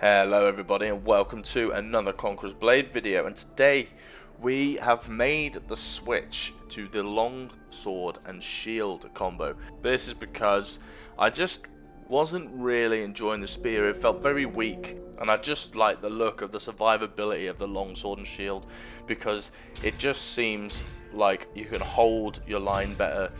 Hello everybody and welcome to another Conqueror's Blade video, and today we have made the switch to the long sword and shield combo. This is because I just wasn't really enjoying the spear. It felt very weak, and I just like the look of the survivability of the long sword and shield because it just seems like you can hold your line better.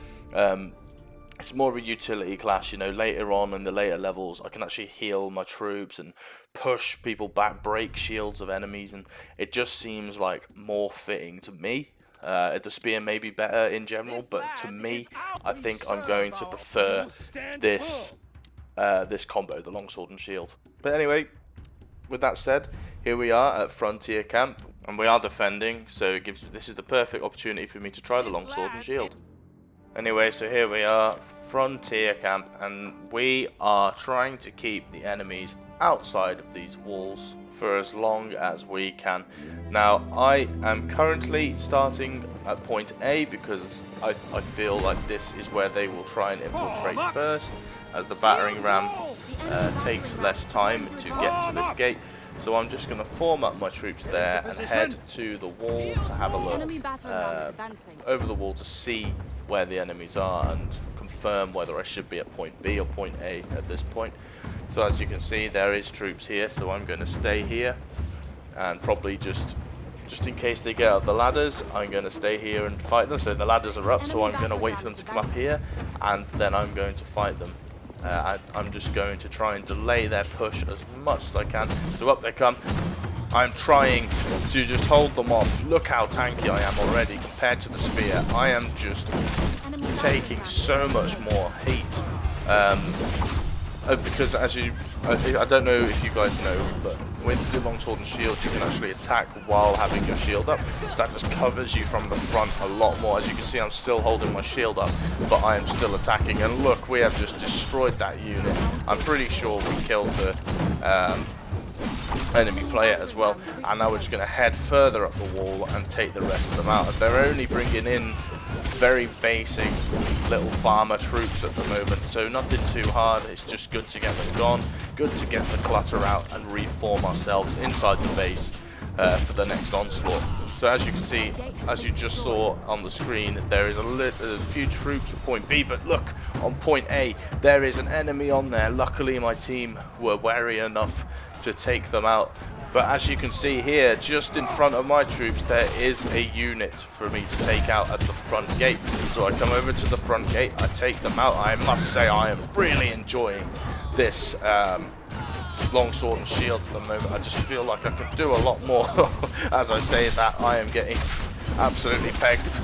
It's more of a utility class, you know. Later on in the later levels I can actually heal my troops and push people back, break shields of enemies, and it just seems like more fitting to me. The spear may be better in general, but to me I think I'm going to prefer this this combo, the longsword and shield. But anyway, with that said, here we are at Frontier Camp and we are defending, so this is the perfect opportunity for me to try the longsword and shield. Anyway, so here we are, Frontier Camp, and we are trying to keep the enemies outside of these walls for as long as we can. Now, I am currently starting at point A because I feel like this is where they will try and infiltrate first, as the battering ram takes less time to get to this gate. So I'm just going to form up my troops there and head to the wall to have a look over the wall to see where the enemies are and confirm whether I should be at point B or point A at this point. So as you can see, there is troops here, so I'm going to stay here and probably just in case they get up the ladders, I'm going to stay here and fight them. So the ladders are up, so I'm going to wait for them to come up here and then I'm going to fight them. I'm just going to try and delay their push as much as I can. So up they come. I'm trying to just hold them off. Look how tanky I am already compared to the spear. I am just taking so much more heat. Because as I don't know if you guys know, but with the longsword and shield you can actually attack while having your shield up, so that just covers you from the front a lot more. As you can see, I'm still holding my shield up, but I am still attacking, and look, we have just destroyed that unit. I'm pretty sure we killed the enemy player as well, and now we're just going to head further up the wall and take the rest of them out. They're only bringing in very basic little farmer troops at the moment, so nothing too hard. It's just good to get them gone, good to get the clutter out and reform ourselves inside the base for the next onslaught. So as you can see, as you just saw on the screen, there is a few troops at point B, but look, on point A there is an enemy on there. Luckily my team were wary enough to take them out. But as you can see here, just in front of my troops, there is a unit for me to take out at the front gate. So I come over to the front gate, I take them out. I must say I am really enjoying this longsword and shield at the moment. I just feel like I could do a lot more. As I say that, I am getting absolutely pegged.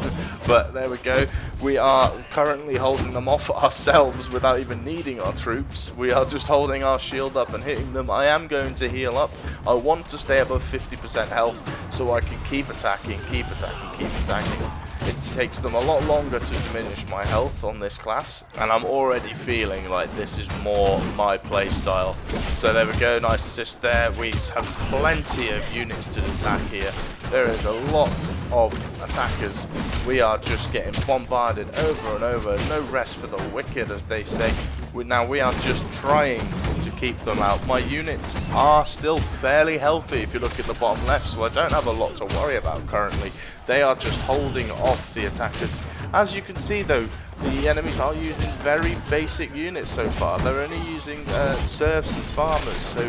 But there we go. We are currently holding them off ourselves without even needing our troops. We are just holding our shield up and hitting them. I am going to heal up. I want to stay above 50% health so I can keep attacking, keep attacking, keep attacking. It takes them a lot longer to diminish my health on this class, and I'm already feeling like this is more my play style. So there we go, nice assist there. We have plenty of units to attack here. There is a lot of attackers. We are just getting bombarded over and over. No rest for the wicked, as they say. Now we are just trying to keep them out. My units are still fairly healthy if you look at the bottom left, so I don't have a lot to worry about currently. They are just holding off the attackers. As you can see though, the enemies are using very basic units so far. They're only using serfs and farmers, so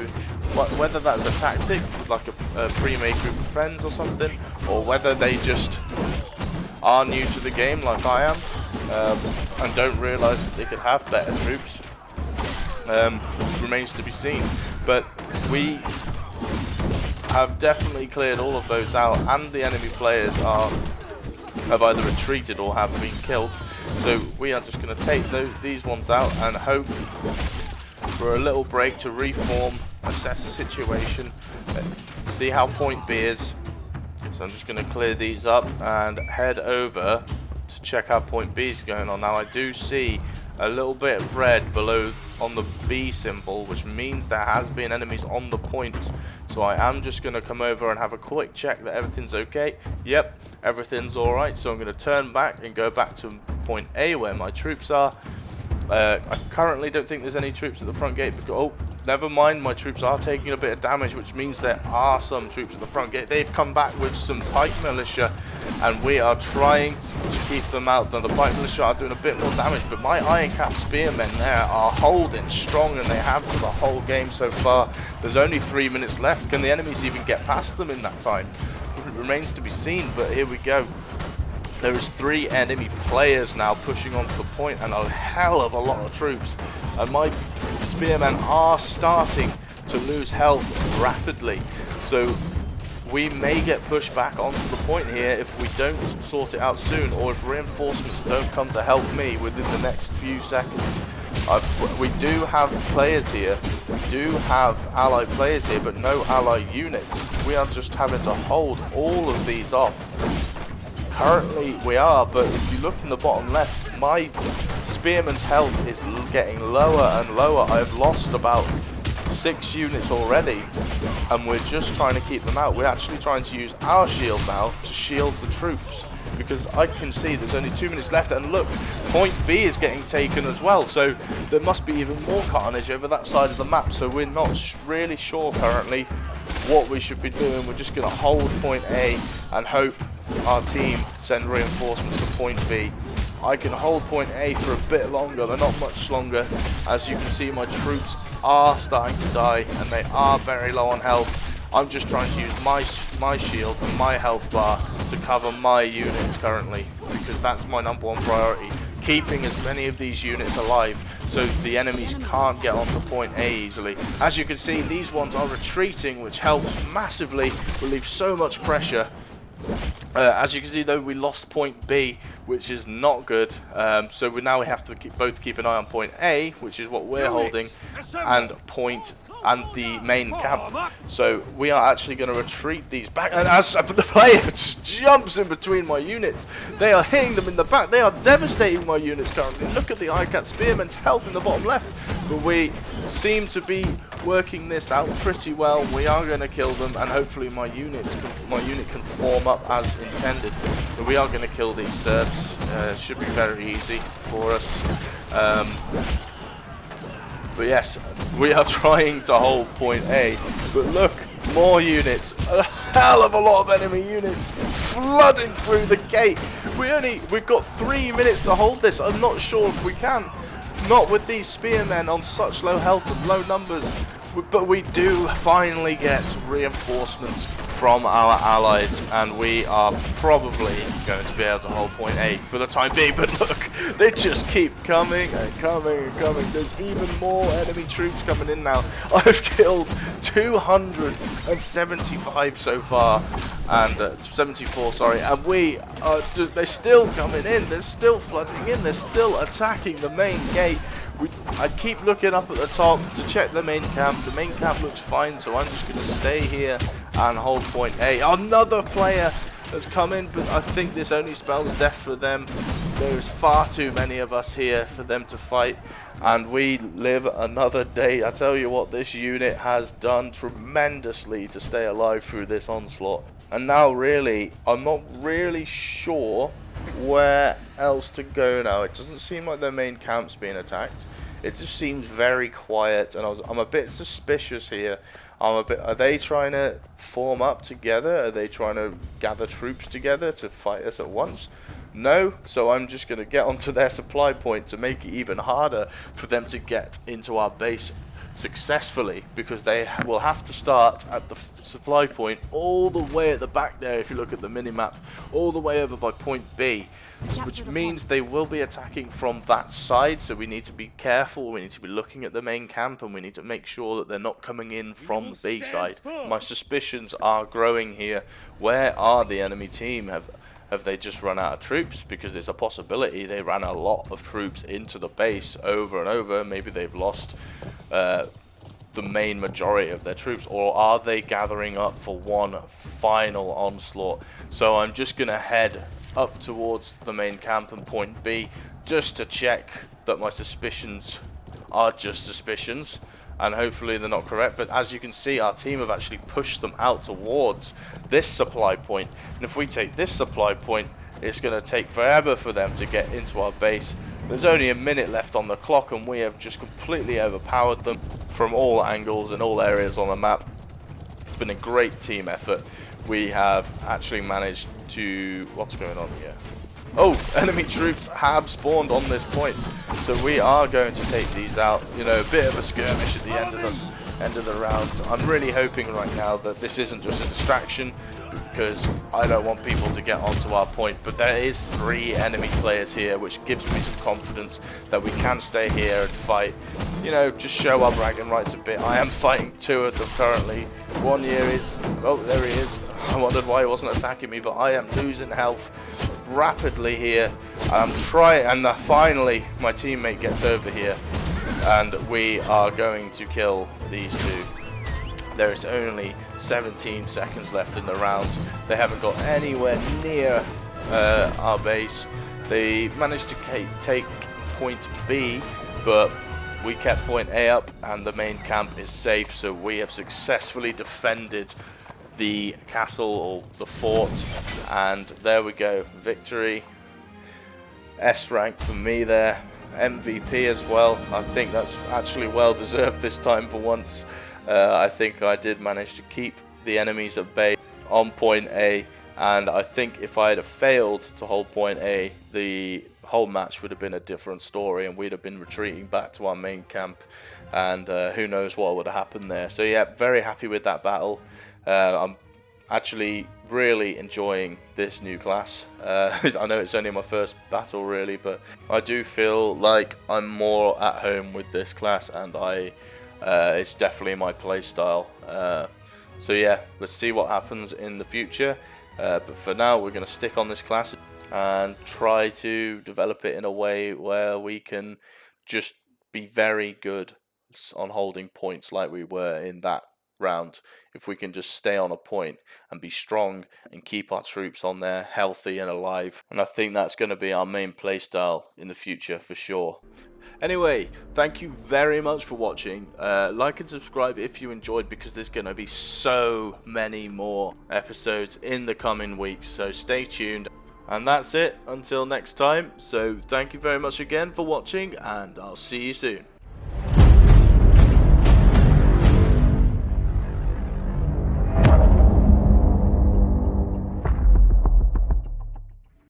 whether that's a tactic, like a pre-made group of friends or something, or whether they just are new to the game like I am, and don't realise that they could have better troops, remains to be seen. But we have definitely cleared all of those out, and the enemy players have either retreated or have been killed. So we are just going to take these ones out and hope for a little break to reform, assess the situation, see how point B is. So I'm just going to clear these up and head over to check how point B is going on. Now I do see a little bit of red below on the B symbol, which means there has been enemies on the point. So I am just going to come over and have a quick check that everything's okay. Yep, everything's alright. So I'm going to turn back and go back to point A where my troops are. I currently don't think there's any troops at the front gate. Oh, never mind, my troops are taking a bit of damage, which means there are some troops at the front gate. They've come back with some pike militia, and we are trying to keep them out. Now, the pike militia are doing a bit more damage, but my iron cap spearmen there are holding strong, and they have for the whole game so far. There's only 3 minutes left. Can the enemies even get past them in that time? It remains to be seen, but here we go. There is 3 enemy players now pushing onto the point, and a hell of a lot of troops. And my spearmen are starting to lose health rapidly. So we may get pushed back onto the point here if we don't sort it out soon, or if reinforcements don't come to help me within the next few seconds. We do have players here. We do have allied players here, but no allied units. We are just having to hold all of these off. Currently we are, but if you look in the bottom left, my spearman's health is getting lower and lower. I've lost about 6 units already, and we're just trying to keep them out. We're actually trying to use our shield now to shield the troops, because I can see there's only 2 minutes left, and look, point B is getting taken as well, so there must be even more carnage over that side of the map. So we're not really sure currently what we should be doing. We're just going to hold point A and hope our team send reinforcements to point B. I can hold point A for a bit longer, but not much longer. As you can see, my troops are starting to die, and they are very low on health. I'm just trying to use my shield and my health bar to cover my units currently, because that's my #1 priority. Keeping as many of these units alive so the enemies can't get onto point A easily. As you can see, these ones are retreating, which helps massively, relieves so much pressure. As you can see, though, we lost point B, which is not good. So we have to both keep an eye on point A, which is what we're holding, and the main camp. So we are actually going to retreat these back. And as the player just jumps in between my units, they are hitting them in the back. They are devastating my units currently. Look at the ICAT Spearman's health in the bottom left. But we seem to be working this out pretty well. We are going to kill them, and hopefully my unit can form up as intended. But we are going to kill these serfs. Should be very easy for us. But yes, we are trying to hold point A. But look, more units. A hell of a lot of enemy units flooding through the gate. We've got 3 minutes to hold this. I'm not sure if we can. Not with these spearmen on such low health and low numbers. But we do finally get reinforcements from our allies, and we are probably going to be able to hold point A for the time being. But look, they just keep coming and coming and coming. There's even more enemy troops coming in now. I've killed 275 so far, and 74, sorry, and they're still coming in. They're still flooding in. They're still attacking the main gate. I keep looking up at the top to check the main camp. The main camp looks fine, so I'm just going to stay here and hold point A. Another player has come in, but I think this only spells death for them. There's far too many of us here for them to fight, and we live another day. I tell you what, this unit has done tremendously to stay alive through this onslaught. And now really, I'm not really sure where else to go now. It doesn't seem like their main camp's being attacked. It just seems very quiet, and I'm a bit suspicious here. Are they trying to form up together? Are they trying to gather troops together to fight us at once? No, so I'm just going to get onto their supply point to make it even harder for them to get into our base successfully, because they will have to start at the supply point all the way at the back there. If you look at the minimap, all the way over by point B, which means they will be attacking from that side. So we need to be careful. We need to be looking at the main camp, and we need to make sure that they're not coming in from the B side. My suspicions are growing here. Where are the enemy team? Have they just run out of troops? Because it's a possibility they ran a lot of troops into the base over and over. Maybe they've lost the main majority of their troops, or are they gathering up for one final onslaught? So I'm just going to head up towards the main camp and point B just to check that my suspicions are just suspicions, and hopefully they're not correct. But as you can see, our team have actually pushed them out towards this supply point, and if we take this supply point, it's going to take forever for them to get into our base. There's only a minute left on the clock and we have just completely overpowered them from all angles and all areas on the map. It's been a great team effort. We have actually managed to... What's going on here? Oh, enemy troops have spawned on this point. So we are going to take these out. You know, a bit of a skirmish at the end of the round. I'm really hoping right now that this isn't just a distraction, because I don't want people to get onto our point. But there is 3 enemy players here, which gives me some confidence that we can stay here and fight. You know, just show our bragging rights a bit. I am fighting 2 of them currently. One here is... Oh, there he is. I wondered why he wasn't attacking me, but I am losing health rapidly here. I'm trying, and finally my teammate gets over here, and we are going to kill these 2. There is only 17 seconds left in the round. They haven't got anywhere near our base. They managed to take point B, but we kept point A up, and the main camp is safe. So we have successfully defended the castle, or the fort, and there we go, victory. S rank for me there, MVP as well. I think that's actually well deserved this time for once. I think I did manage to keep the enemies at bay on point A, and I think if I had failed to hold point A, the whole match would have been a different story, and we'd have been retreating back to our main camp, and who knows what would have happened there. So yeah, very happy with that battle. I'm actually really enjoying this new class. I know it's only my first battle really, but I do feel like I'm more at home with this class, and it's definitely my play style. So yeah, let's see what happens in the future. But for now, we're going to stick on this class and try to develop it in a way where we can just be very good on holding points like we were in that round. If we can just stay on a point and be strong and keep our troops on there healthy and alive, and I think that's going to be our main playstyle in the future for sure. Anyway, thank you very much for watching. Like and subscribe if you enjoyed, because there's going to be so many more episodes in the coming weeks, so stay tuned. And that's it until next time. So thank you very much again for watching, and I'll see you soon.